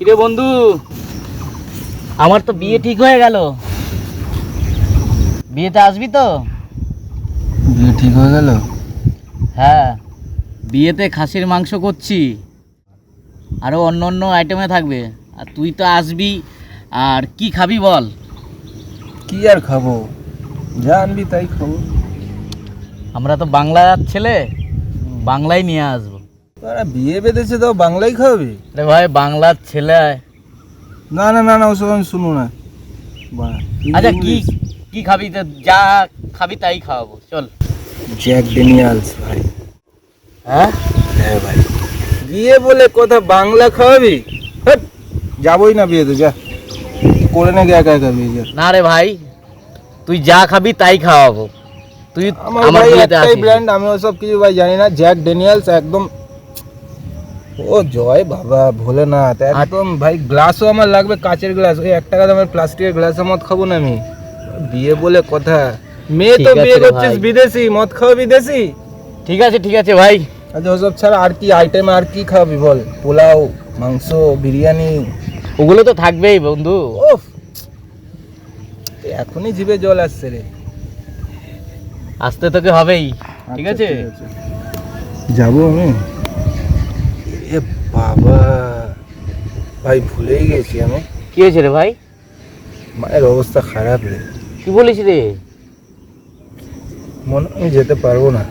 কিরে বন্ধু, আমার তো বিয়ে ঠিক হয়ে গেল। বিয়েতে আসবি তো? বিয়ে ঠিক হয়ে গেল? হ্যাঁ, বিয়েতে খাসির মাংস করছি, আরও অন্য অন্য আইটেমে থাকবে। আর তুই তো আসবি, আর কি খাবি বল? কি আর খাবো, যা আনবি তাই খাবো। আমরা তো বাংলার ছেলে, বাংলাই নিয়ে আসবো। তারা বিয়ে বেঁধেছে তো বাংলাই খাবি? আরে ভাই, বাংলার ছেলে। না না না না, ওসব আমি শুনবো না। আচ্ছা, কি কি খাবি? তো যা খাবি তাই খাওয়াবো, চল। জ্যাক ড্যানিয়েলস ভাই। হ্যাঁ হ্যাঁ ভাই, বিয়ে বলে কথা, বাংলা খাওয়াবি? হ্যাট, যাবোই না বিয়েতে, যা করে না, একা একা বিয়ে যা। না রে ভাই, তুই যা খাবি তাই খাওয়াবো। তুই আমার আমার ভাই বিয়েতে একটাই আসিস। ব্র্যান্ড, আমি ওসব কিছু ভাই জানি না। জ্যাক ড্যানিয়েলস একদম। ও জয় বাবা ভোলেনাথ, একদম ভাই। গ্লাসও আমার লাগবে, কাচের গ্লাস। ওই 1 টাকা দামের প্লাস্টিকের গ্লাসে মদ খাবো না আমি। বিয়ে বলে কথা, মেয়ে তো ঠিক আছে বিয়ে রে করছিস ভাই। বিদেশি, মদ খাওয়া বিদেশি? ঠিক আছে ভাই। আচ্ছা, ওসব ছাড়া আর কি আইটেম, আর কি খাওয়াবি বল? পোলাও, মাংস, বিরিয়ানি? ওগুলো তো থাকবেই বন্ধু। ওফ, এখনই জিভে জল আসছে রে। আসতে তোকে হবেই, ঠিক আচ্ছা, আছে? যাবো আমি। এ বাবা ভাই, ভুলেই গেছি আমি। কি হয়েছে রে ভাই? মায়ের অবস্থা খারাপ রে। কি বলিস রে? মনে হয় আমি যেতে পারবো না।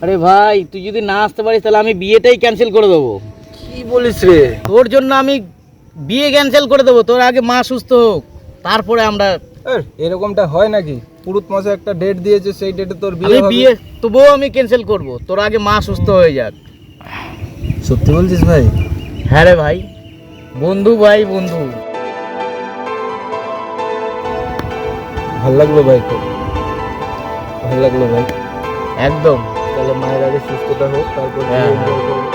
আরে ভাই, তুই যদি না আসতে পারিস তাহলে আমি বিয়েটাই ক্যান্সেল করে দেবো। কি বলিস রে? তোর জন্য আমি বিয়ে ক্যান্সেল করে দেবো। তোর আগে মা সুস্থ হোক, তারপরে আমরা। এরকমটা হয় নাকি? পুরুত মাসে একটা ডেট দিয়েছে, সেই ডেটে তোর বিয়ে আমি হবে? বিয়ে তবুও আমি ক্যান্সেল করব, তোর আগে মা সুস্থ হয়ে যাক। সত্যি বলছিস ভাই? হ্যাঁ রে ভাই, বন্ধু ভাই, বন্ধু। ভাল লাগলো ভাই, খুব ভাল লাগলো ভাই। একদম। তাহলে মায়ের আগে সুস্থতা হোক, তারপর হ্যাঁ, বিয়ে enjoy করবো।